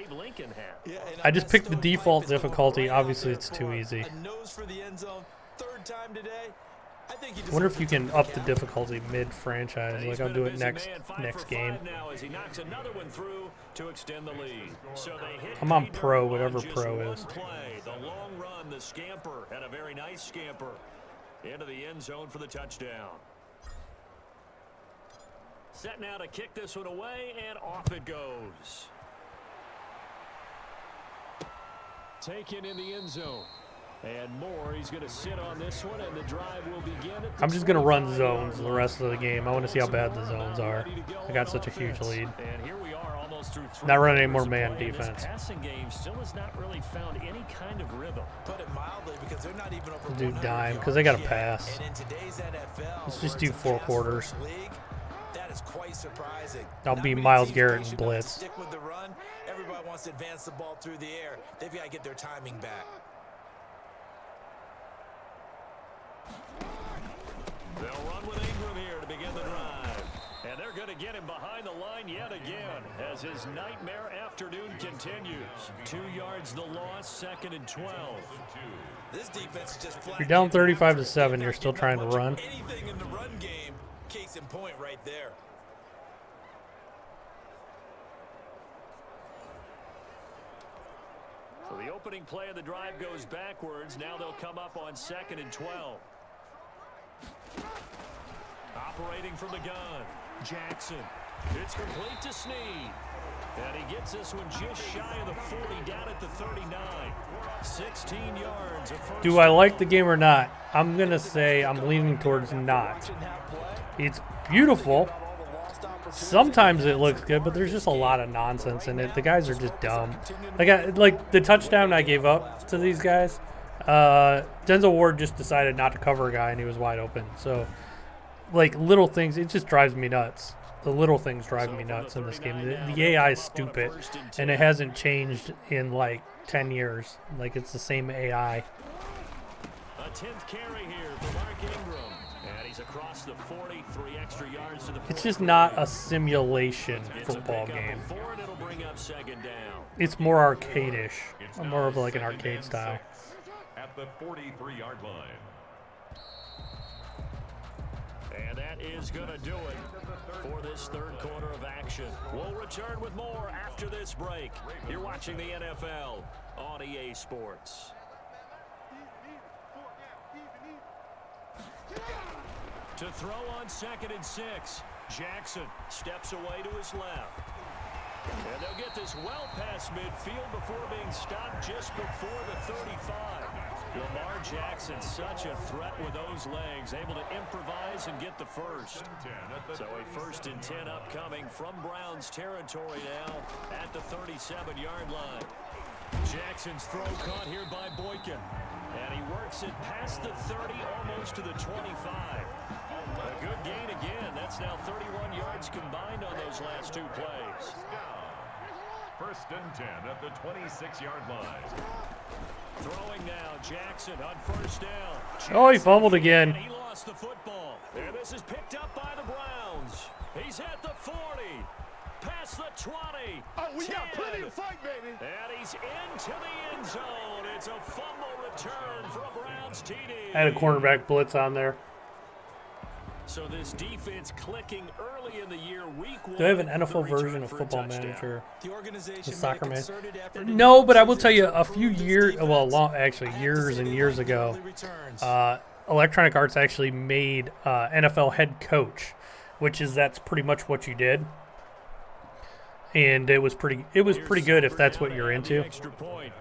I just picked the default difficulty. Obviously, it's too easy. A nose for the end zone, 3rd time today. I wonder if you can up the difficulty mid-franchise. Like I'll do it next game. Now as he knocks another one through to extend the lead. So they hit I'm on pro, whatever just pro one is. Play. The long run, the scamper, and a very nice scamper into the end zone for the touchdown. Set now to kick this one away, and off it goes. Taken in the end zone. And more, he's going to sit on this one, and the drive will begin. I'm just going to run zones the rest of the game. I want to see how bad the zones are. I got such a huge lead. And here we are almost through 3 Not running any more quarters of man play. defense. This passing game still has not really found any kind of rhythm. Put it mildly, because they're not even over We'll do 100 dime because they got to yards pass. yet. And in today's NFL, Let's just where do it's a 4 pass quarters. first league, that is quite surprising. I'll Not be many Myles teams Garrett patient and enough to blitz. Stick with the run. Everybody wants to advance the ball through the air. They've got to get their timing back. They'll run with Ingram here to begin the drive. And they're going to get him behind the line yet again as his nightmare afternoon continues. 2 yards the loss, 2nd and 12. This defense is just flat. You're down 35-7. You're still trying to run. Anything in the run game, case in point right there. So the opening play of the drive goes backwards. Now they'll come up on 2nd and 12. Operating from the gun, Jackson. It's complete to Snead. And he gets this one just shy of the 40, down at the 39. 16 yards. Do I like the game or not? I'm going to say I'm leaning towards not. It's beautiful. Sometimes it looks good, but there's just a lot of nonsense in it. The guys are just dumb. Like the touchdown I gave up to these guys, Denzel Ward just decided not to cover a guy, and he was wide open. So, like, little things, it just drives me nuts. The little things drive me nuts in this game. The AI is stupid, and it hasn't changed in, like, 10 years. Like, it's the same AI. A 10th carry here for Mark Ingram. And he's across the 40, 3 extra yards to the 40. It's just not a simulation football game. And it'll bring up 2nd down. It's more arcade-ish. More of like an arcade style. At the 43-yard line. And that is going to do it for this 3rd quarter of action. We'll return with more after this break. You're watching the NFL on EA Sports. To throw on 2nd and 6. Jackson steps away to his left. And they'll get this well past midfield before being stopped just before the 35. Lamar Jackson, such a threat with those legs, able to improvise and get the first. So a 1st and 10 upcoming from Browns territory now at the 37-yard line. Jackson's throw caught here by Boykin. And he works it past the 30, almost to the 25. A good gain again. That's now 31 yards combined on those last 2 plays. 1st and 10 at the 26-yard line. Throwing now, Jackson on 1st down. Oh, he fumbled again. And he lost the football. And this is picked up by the Browns. He's at the 40. Past the 20. Oh, we 10, got plenty of fight, baby. And he's into the end zone. It's a fumble return for a Browns TD. I had a cornerback blitz on there. So this defense clicking early in the year, week 1. Do I have an NFL the return version of for a Football touchdown. Manager? The organization The made a soccer man. concerted effort in No, but I the will tell you, a season few to improve years, this well, defense. actually I have to years say and they years made ago, early returns. Electronic Arts actually made NFL head coach, that's pretty much what you did, and it was pretty good if that's what you're into. Extra point.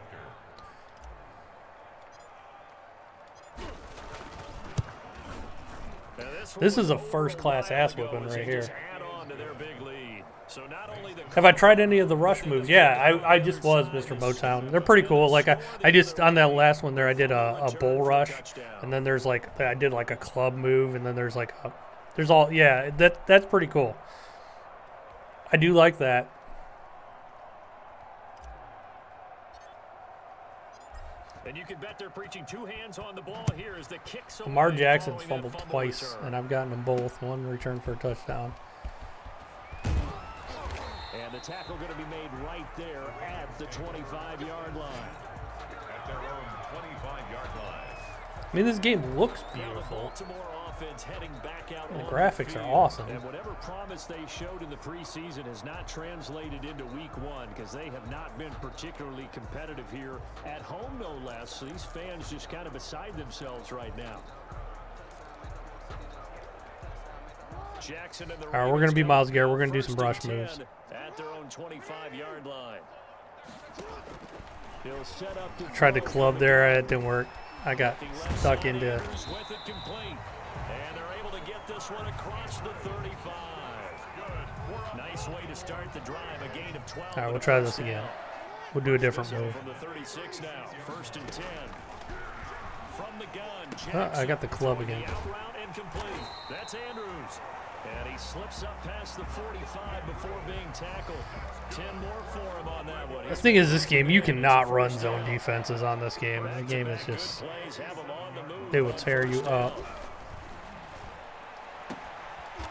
This is a first-class ass whipping right here. Add on to their big lead. So not only the Have I tried any of the rush moves? Yeah, I just was Mr. Motown. They're pretty cool. Like I just on that last one there, I did a bull rush, and then there's like I did like a club move, and then there's like that's pretty cool. I do like that. And you can bet they're preaching 2 hands on the ball here as the kicks away Lamar Jackson's following that fumbled fumble twice, return. and I've gotten them both. One return for a touchdown. And the tackle going to be made right there at the 25-yard line. At their own 25-yard line. I mean, this game looks Now the beautiful. Baltimore offense heading back out And the on graphics are field. awesome. And whatever promise they showed in the preseason has not translated into week 1 because they have not been particularly competitive here at home, no less. So these fans just kind of beside themselves right now. Jackson and the All right, we're going to be Myles Garrett. We're going to do First some brush and 10 moves. at their own 25-yard line. He'll set up to Tried to throw club for the there. goal. It didn't work. I got stuck into. Andrews with it complete. And they're able to get this one across the 35. Nice way to start the drive. A gain of 12. All right, we'll and a try this first again. down. We'll do a different So move. from the 36 now, 1st and 10. From the gun, Oh, I got the Jackson club throwing again. the out route incomplete. That's Andrews. And he slips up past the 45 before being tackled. 10 more for him on that one. The thing is, this game, you cannot run zone defenses on this game. The game is just, they will tear you up.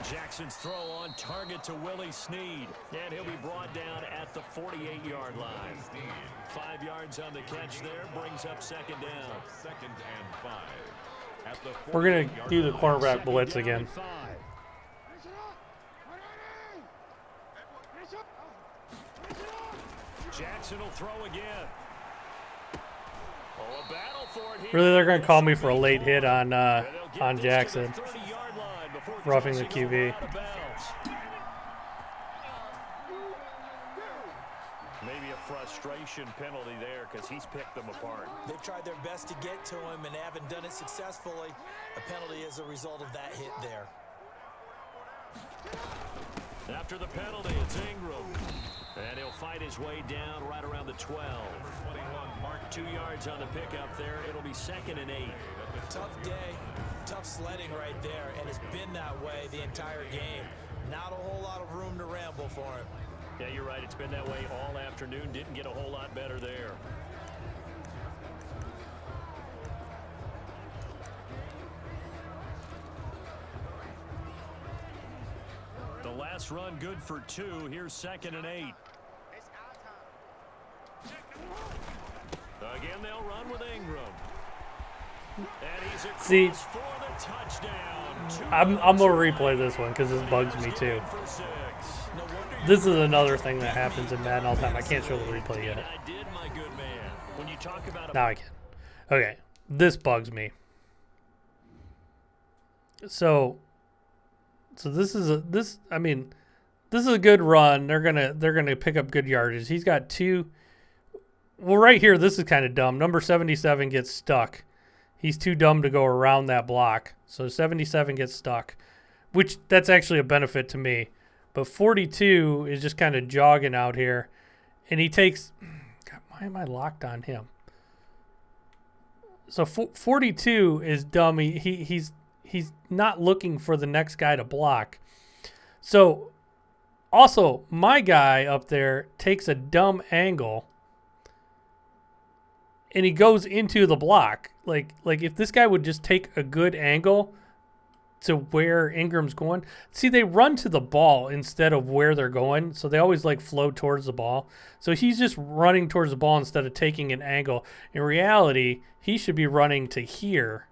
Jackson's throw on target to Willie Snead. And he'll be brought down at the 48-yard line. 5 yards on the catch there, brings up 2nd down. 2nd and 5. At the We're going to 48-yard do the line. cornerback blitz Second down again. and 5. Jackson will throw again. Oh, a battle for it here. Really, they're going to call me for a late hit on And they'll get this to Jackson. the 30-yard line before Roughing the crossing over QB. out of bounds. Maybe a frustration penalty there because he's picked them apart. They've tried their best to get to him and haven't done it successfully. A penalty as a result of that hit there. After the penalty, it's Ingram. And he'll fight his way down right around the 12. 2 yards on the pickup there. It'll be 2nd and 8. Tough day, tough sledding right there, and it's been that way the entire game. Not a whole lot of room to ramble for him. Yeah, you're right. It's been that way all afternoon. Didn't get a whole lot better there. The last run good for 2. Here's 2nd and 8. Again, they'll run with Ingram. And he's across See, for the touchdown. I'm going to replay this one because this bugs me too. For 6. No wonder This is another thing that happens in Madden all the time. I can't show the replay yet. I did, my good man. When you talk about a Now I can. Okay, this bugs me. So this is a good run. They're gonna pick up good yardage. He's got 2. Well, right here, this is kind of dumb. Number 77 gets stuck He's too dumb to go around that block. So 77 gets stuck, which that's actually a benefit to me. But 42 is just kind of jogging out here. And he takes... God, why am I locked on him? So 42 is dumb. He's not looking for the next guy to block. So also, my guy up there takes a dumb angle. And he goes into the block. Like if this guy would just take a good angle to where Ingram's going. See, they run to the ball instead of where they're going. So they always like flow towards the ball. So he's just running towards the ball instead of taking an angle. In reality, he should be running to here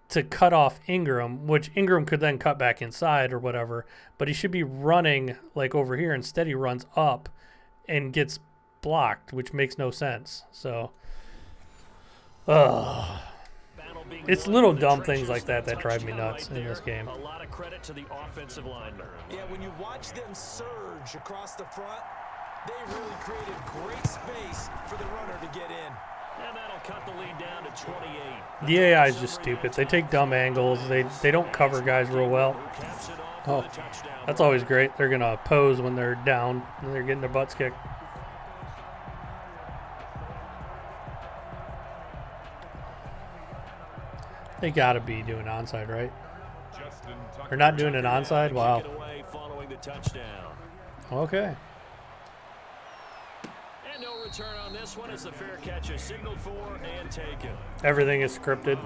to cut off Ingram, which Ingram could then cut back inside or whatever. But he should be running like over here. Instead, he runs up and gets blocked, which makes no sense. So, it's little dumb things like that drive me nuts in this game. A lot of credit to the offensive lineman. Yeah, when you watch them surge across the front, they really created great space for the runner to get in. And that'll cut the lead down to 28. The AI is just stupid. They take dumb angles. They don't cover guys real well. Oh, that's always great. They're going to oppose when they're down and they're getting their butts kicked. They got to be doing onside, right? They're not doing an onside? Wow. Okay. And no return on this one as the fair catch is signaled for and taken. Everything is scripted.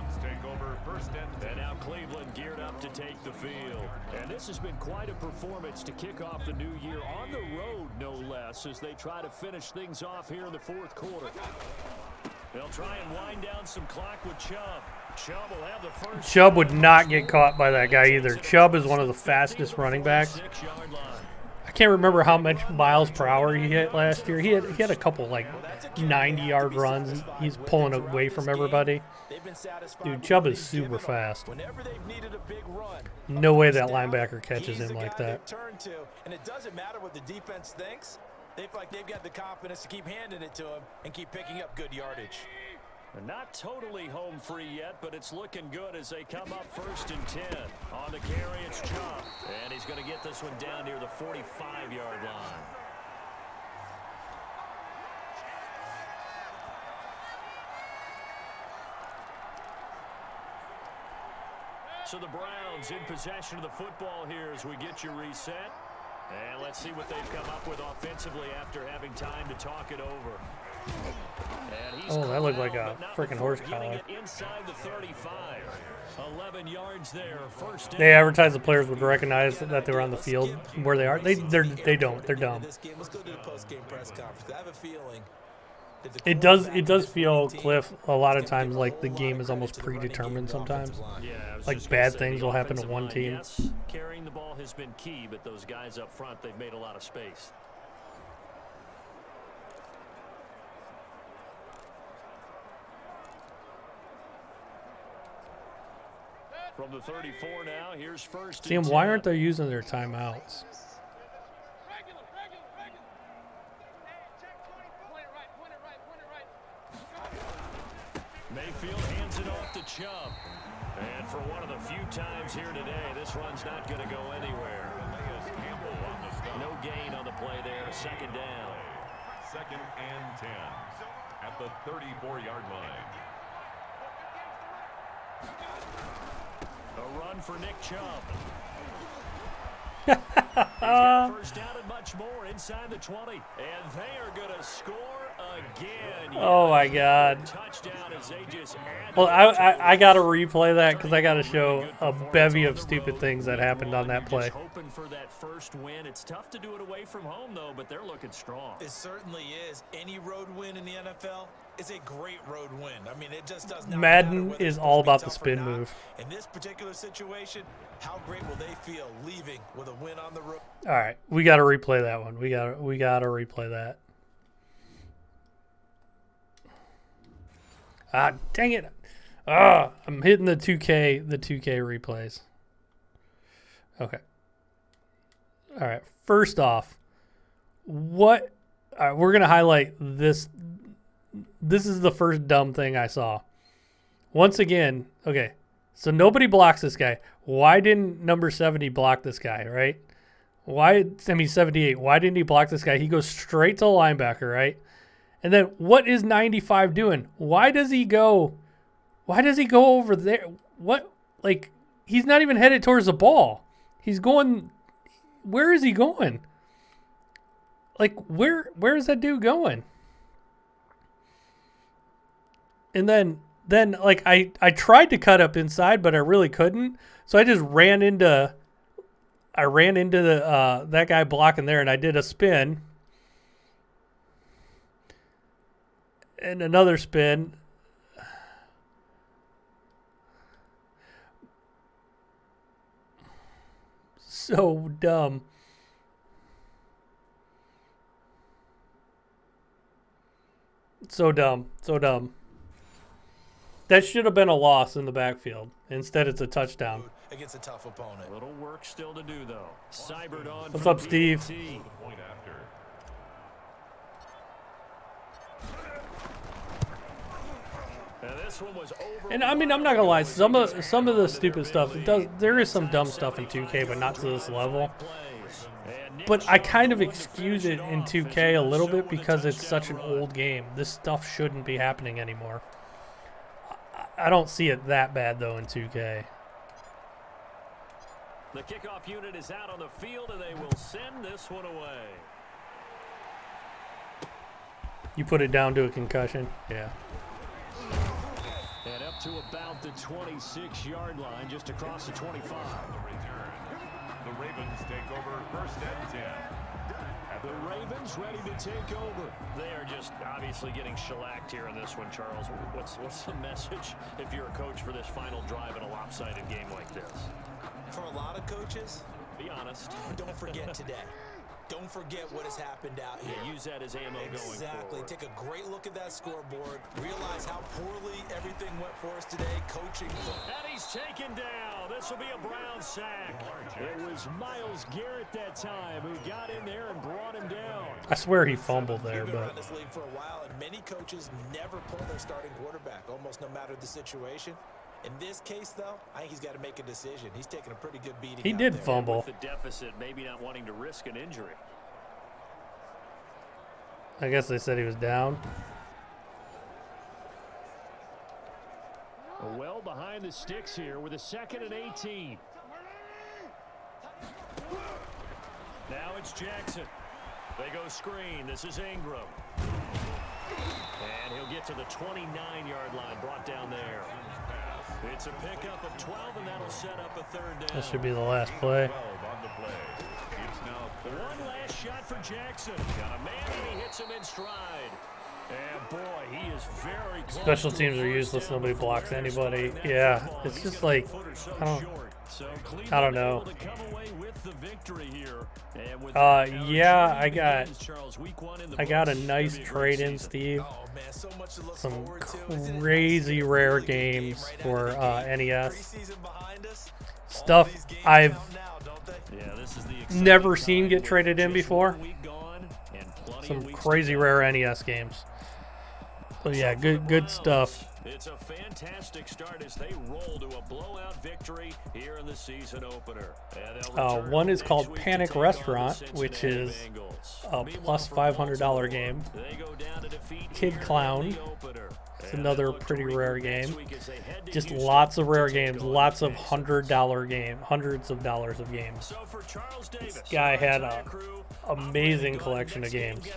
And now Cleveland geared up to take the field. And this has been quite a performance to kick off the new year on the road, no less, as they try to finish things off here in the fourth quarter. They'll try and wind down some clock with Chubb. Chubb will have the first. Chubb would not get caught by that guy either. Chubb is one of the fastest running backs. I can't remember how much miles per hour he hit last year. He had a couple like 90-yard runs. He's pulling away from everybody. Dude, Chubb is super fast. No way that linebacker catches him like that. And it doesn't matter what the defense thinks. They feel like they've got the confidence to keep handing it to him and keep picking up good yardage. They're not totally home free yet, but it's looking good as they come up 1st and 10. On the carry, it's Chubb. And he's going to get this one down near the 45-yard line. So the Browns in possession of the football here as we get you reset. And let's see what they've come up with offensively after having time to talk it over. Oh, that looked like a freaking horse collar. Inside the 35. 11 yards there. First down. They advertise the players would recognize that they were on the field where they are. They don't. They're dumb. Let's go to the post-game press conference. I have a feeling It does feel, Cliff, a lot of times like the game is almost predetermined sometimes. Like bad things will happen to one team. Yes, carrying the ball has been key, but those guys up front, they've made a lot of space. From the 34 now, here's first. See, why aren't they using their timeouts? Mayfield hands it off to Chubb. And for one of the few times here today, this run's not going to go anywhere. No gain on the play there. Second down. 2nd and 10 at the 34-yard line. A run for Nick Chubb. He's got first down and much more inside the 20. And they are going to score again. Oh, my God. Touchdown as they just Well, I got to replay that because I got to show a bevy of stupid things that happened on that play. Hoping for that first win. It's tough to do it away from home, though, but they're looking strong. It certainly is. Any road win in the NFL is a great road win. I mean, it just does not Madden matter is all about the spin move. In this particular situation, how great will they feel leaving with a win on the road? All right, we got to replay that one. We got to replay that. Ah, dang it. I'm hitting the 2K replays. Okay. All right, first off, we're going to highlight this. This is the first dumb thing I saw. Once again, okay, so nobody blocks this guy. Why didn't number 70 block this guy, right? 78. Why didn't he block this guy? He goes straight to the linebacker, right? And then what is 95 doing? Why does he go over there? What? Like, he's not even headed towards the ball. He's going, where is he going? Like, where is that dude going? And then like I tried to cut up inside, but I really couldn't. So I just ran into the that guy blocking there, and I did a spin and another spin. So dumb. So dumb. So dumb. That should have been a loss in the backfield. Instead, it's a touchdown. Against a tough opponent. Little work still to do, though. Cybered on. What's up, Steve? Point after. This one was over. And I mean, I'm not gonna lie. Some of the stupid stuff. There is some dumb stuff in 2K, but not to this level. But I kind of excuse it in 2K a little bit because it's such an old game. This stuff shouldn't be happening anymore. I don't see it that bad though in 2K. The kickoff unit is out on the field, and they will send this one away. You put it down to a concussion? Yeah. And up to about the 26-yard line, just across the 25. The Ravens take over first and 10. The Ravens ready to take over. They are just obviously getting shellacked here in this one, Charles. What's the message if you're a coach for this final drive in a lopsided game like this? For a lot of coaches, Be honest. don't forget today. Don't forget what has happened out here. Yeah, use that as ammo going forward. Exactly. Take a great look at that scoreboard. Realize how poorly everything went for us today. Coaching. And he's taken down. This will be a Brown sack. It was Myles Garrett that time who got in there and brought him down. I swear he fumbled there, We've been but around this league for a while, and many coaches never pull their starting quarterback, almost no matter the situation. In this case, though, I think he's got to make a decision. He's taking a pretty good beating. he out did there. fumble. With the deficit, maybe not wanting to risk an injury. I guess they said he was down. Well behind the sticks here with a 2nd and 18. Now it's Jackson. They go screen. This is Ingram. And he'll get to the 29-yard line, brought down there. It's a pickup of 12, and that'll set up a 3rd down. That should be the last play. 12 on the play. It's now third. One last shot for Jackson. Got a man, and he hits him in stride. And boy, he is very close. Special teams are useless. Nobody blocks anybody. Yeah, it's just like I don't know. Yeah, I got a nice trade in, Steve. Some crazy rare games for NES. Stuff I've never seen get traded in before. Some crazy rare NES games. So yeah, good stuff. It's a fantastic start as they roll to a blowout victory here in the season opener. One is called Panic Restaurant, which is a plus $500 game. Kid Clown. It's another pretty rare game. Just lots of rare games, lots of $100 game, hundreds of dollars of games. This guy had an amazing collection of games.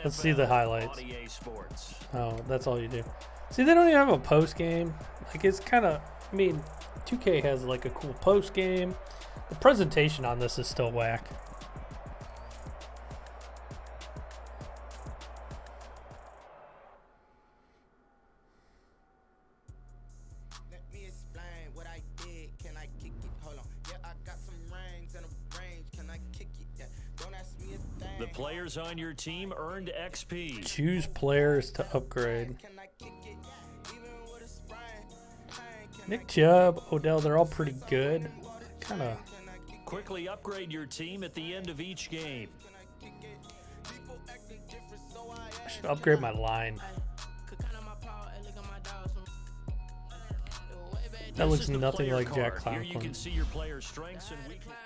Let's see the highlights. Oh, that's all you do. See, they don't even have a post game. Like, it's kind of, I mean, 2K has like a cool post game. The presentation on this is still whack. The players on your team earned XP. Choose players to upgrade. Nick Chubb, Odell, they're all pretty good. Kind of. Quickly upgrade your team at the end of each game. I should upgrade my line. That looks This is the nothing player like Jack card. Here you Conklin. can see your player's strengths and weaknesses.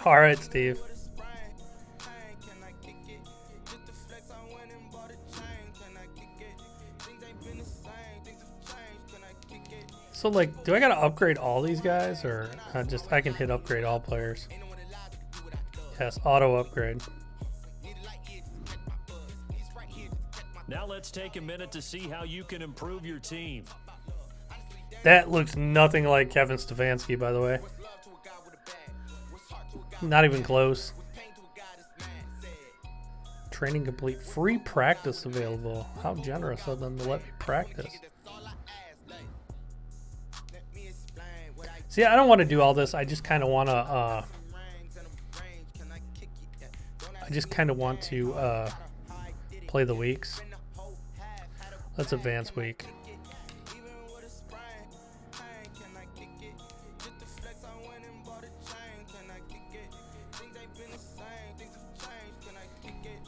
All right, Steve. So, like, do I gotta upgrade all these guys, or I can hit upgrade all players? Yes, auto upgrade. Now let's take a minute to see how you can improve your team. That looks nothing like Kevin Stefanski, by the way. Not even close. Training complete. Free practice available. How generous of them to let me practice. See, I don't want to do all this. I just kind of want to. Play the weeks. Let's advance week.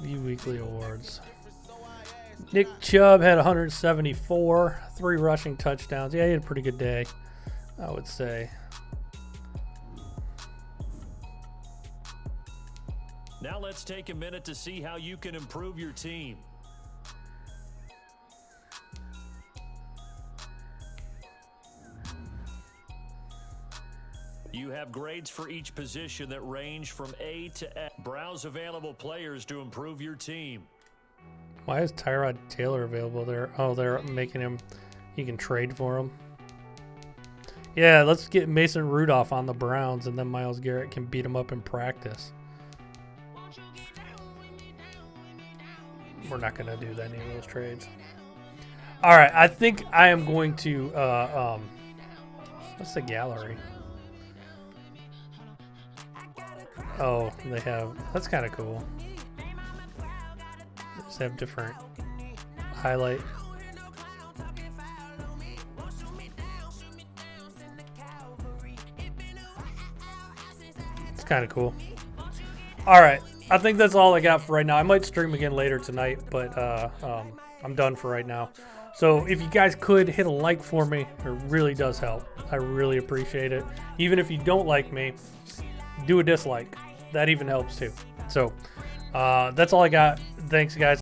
View weekly awards. Nick Chubb had 174, 3 rushing touchdowns. Yeah, he had a pretty good day, I would say. Now let's take a minute to see how you can improve your team. You have grades for each position that range from A to F. Browse available players to improve your team. Why is Tyrod Taylor available there? Oh, they're making him. You can trade for him. Yeah, let's get Mason Rudolph on the Browns, and then Myles Garrett can beat him up in practice. We're not going to do any of those trades. All right, I think I am going to. What's the gallery? Oh, they have. That's kind of cool. Just have different highlight. It's kind of cool. All right, I think that's all I got for right now. I might stream again later tonight, but I'm done for right now. So if you guys could hit a like for me, it really does help. I really appreciate it. Even if you don't like me, do a dislike. That even helps too. So that's all I got. Thanks, guys.